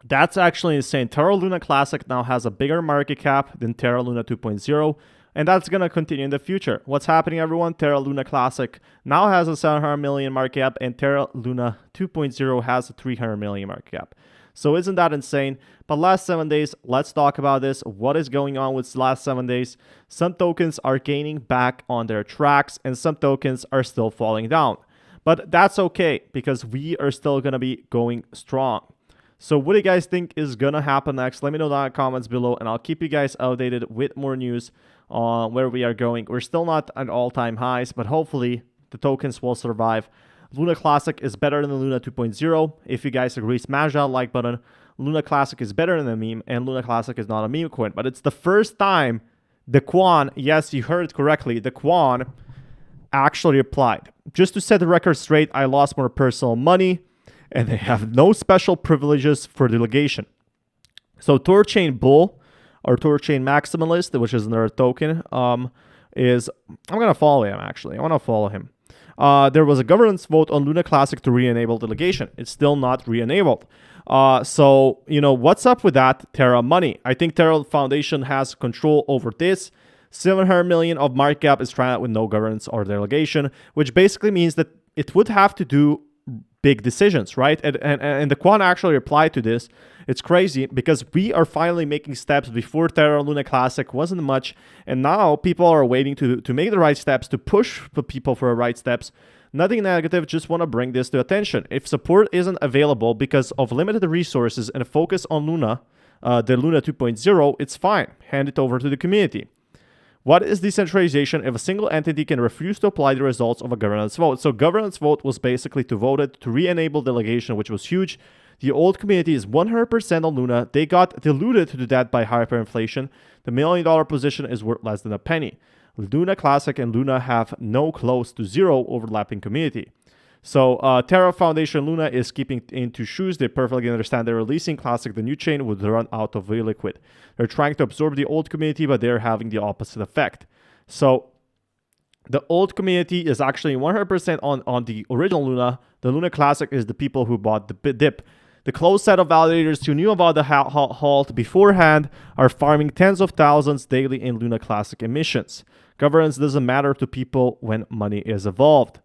That's actually insane. Terra Luna Classic now has a bigger market cap than Terra Luna 2.0, and that's going to continue in the future. What's happening, everyone? Terra Luna Classic now has a 700 million market cap, and Terra Luna 2.0 has a 300 million market cap. So isn't that insane? But last 7 days, let's talk about this. What is going on with the last 7 days? Some tokens are gaining back on their tracks, and some tokens are still falling down. But that's okay, because we are still going to be going strong. So what do you guys think is going to happen next? Let me know down in the comments below, and I'll keep you guys updated with more news on where we are going. We're still not at all-time highs, but hopefully the tokens will survive. Luna Classic is better than the Luna 2.0. If you guys agree, smash that like button. Luna Classic is better than a meme, and Luna Classic is not a meme coin. But it's the first time the Quan, yes, you heard it correctly, the Quan actually replied. Just to set the record straight, I lost more personal money, and they have no special privileges for delegation. So Torchain Bull, or Torchain Maximalist, which is another token, I'm going to follow him, actually. I want to follow him. There was a governance vote on Luna Classic to re-enable delegation. It's still not re-enabled. So, what's up with that Terra money? I think Terra Foundation has control over this. 700 million of market cap is trying out with no governance or delegation, which basically means that it would have to do big decisions, right? And the Quan actually replied to this. It's crazy because we are finally making steps. Before Terra Luna Classic wasn't much, and now people are waiting to make the right steps, to push the people for the right steps. Nothing negative, just want to bring this to attention. If support isn't available because of limited resources and focus on Luna, the Luna 2.0, it's fine. Hand it over to the community. What is decentralization if a single entity can refuse to apply the results of a governance vote? So governance vote was basically to vote it to re-enable delegation, which was huge. The old community is 100% on Luna. They got diluted to that by hyperinflation. The $1 million position is worth less than a penny. Luna Classic and Luna have no close to zero overlapping community. So Terra Foundation Luna is keeping into shoes. They perfectly understand they're releasing Classic. The new chain would run out of liquid. They're trying to absorb the old community, but they're having the opposite effect. So the old community is actually 100% on the original Luna. The Luna Classic is the people who bought the dip. The closed set of validators who knew about the halt beforehand are farming tens of thousands daily in Luna Classic emissions. Governance doesn't matter to people when money is involved.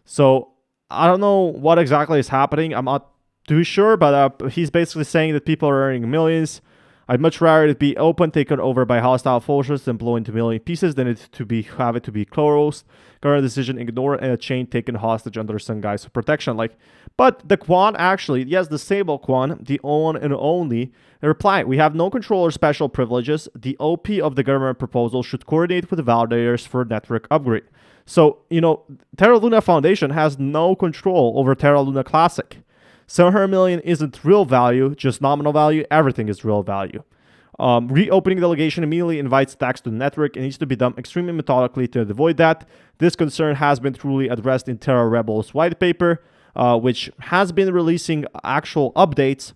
So I don't know what exactly is happening. I'm not too sure, but he's basically saying that people are earning millions. I'd much rather it be open, taken over by hostile forces, and blown into million pieces than have it to be closed. Current decision ignored and a chain taken hostage under some guise of protection. But the Quan actually, yes, the stable Quan, the one and only, reply: we have no control or special privileges. The OP of the government proposal should coordinate with the validators for network upgrade. So, Terra Luna Foundation has no control over Terra Luna Classic. 700 million isn't real value, just nominal value. Everything is real value. Reopening delegation immediately invites attacks to the network. It needs to be done extremely methodically to avoid that. This concern has been truly addressed in Terra Rebels white paper, which has been releasing actual updates.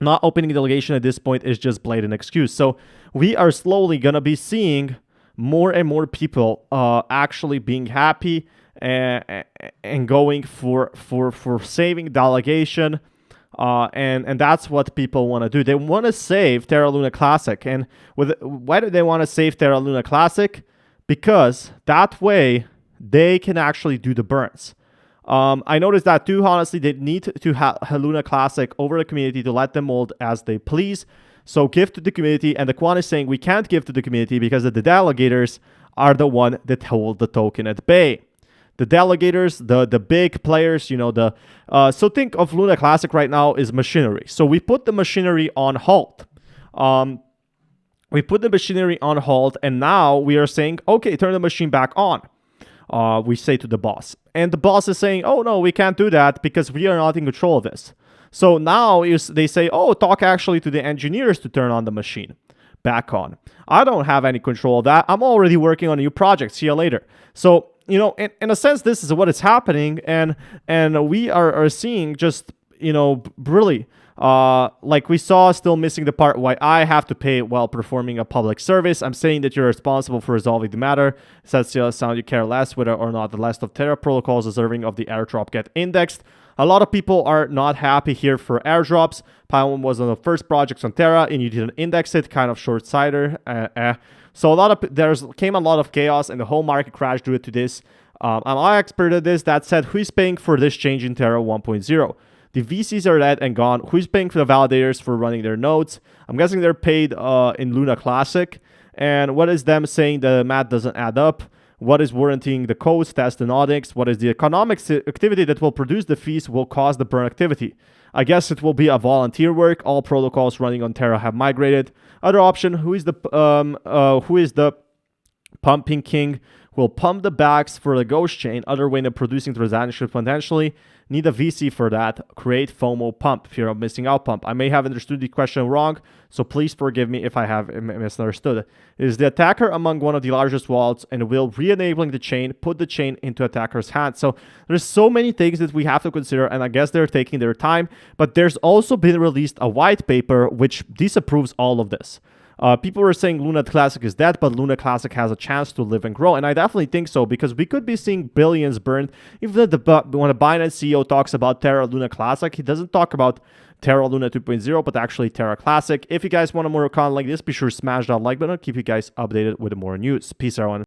Not opening delegation at this point is just blatant excuse. So we are slowly going to be seeing more and more people actually being happy and going for saving delegation, and that's what people want to do. They want to save Terra Luna Classic. And why do they want to save Terra Luna Classic? Because that way they can actually do the burns. I noticed that too. Honestly, they need to have Luna Classic over the community to let them mold as they please. So give to the community, and the Quan is saying we can't give to the community because the delegators are the one that hold the token at bay. The delegators, the big players, so think of Luna Classic right now is machinery. So we put the machinery on halt. We put the machinery on hold, and now we are saying, okay, turn the machine back on. We say to the boss. And the boss is saying, oh, no, we can't do that because we are not in control of this. So now they say, oh, talk actually to the engineers to turn on the machine back on. I don't have any control of that. I'm already working on a new project. See you later. So, in a sense, this is what is happening. And we are seeing just, really, like we saw, still missing the part why I have to pay while performing a public service. I'm saying that you're responsible for resolving the matter. Says sound you care less whether or not the list of Terra protocols deserving of the airdrop get indexed. A lot of people are not happy here for airdrops. Pi1 was one of the first projects on Terra, and you didn't index it, kind of short-sighted. So came a lot of chaos, and the whole market crashed due to this. I'm not expert at this. That said, who's paying for this change in Terra 1.0? The VCs are dead and gone. Who's paying for the validators for running their nodes? I'm guessing they're paid in Luna Classic. And what is them saying the math doesn't add up? What is warranting the codes, test, and audits? What is the economic activity that will produce the fees will cause the burn activity? I guess it will be a volunteer work. All protocols running on Terra have migrated. Other option, who is the pumping king? Will pump the bags for the ghost chain. Other way of producing transactions potentially. Need a VC for that. Create FOMO pump, fear of missing out pump. I may have understood the question wrong, so please forgive me if I have misunderstood. Is the attacker among one of the largest wallets and will re-enabling the chain put the chain into attacker's hands? So there's so many things that we have to consider, and I guess they're taking their time, but there's also been released a white paper which disapproves all of this. People were saying Luna Classic is dead, but Luna Classic has a chance to live and grow. And I definitely think so, because we could be seeing billions burned. Even when the Binance CEO talks about Terra Luna Classic, he doesn't talk about Terra Luna 2.0, but actually Terra Classic. If you guys want more content like this, be sure to smash that like button. I'll keep you guys updated with more news. Peace, everyone.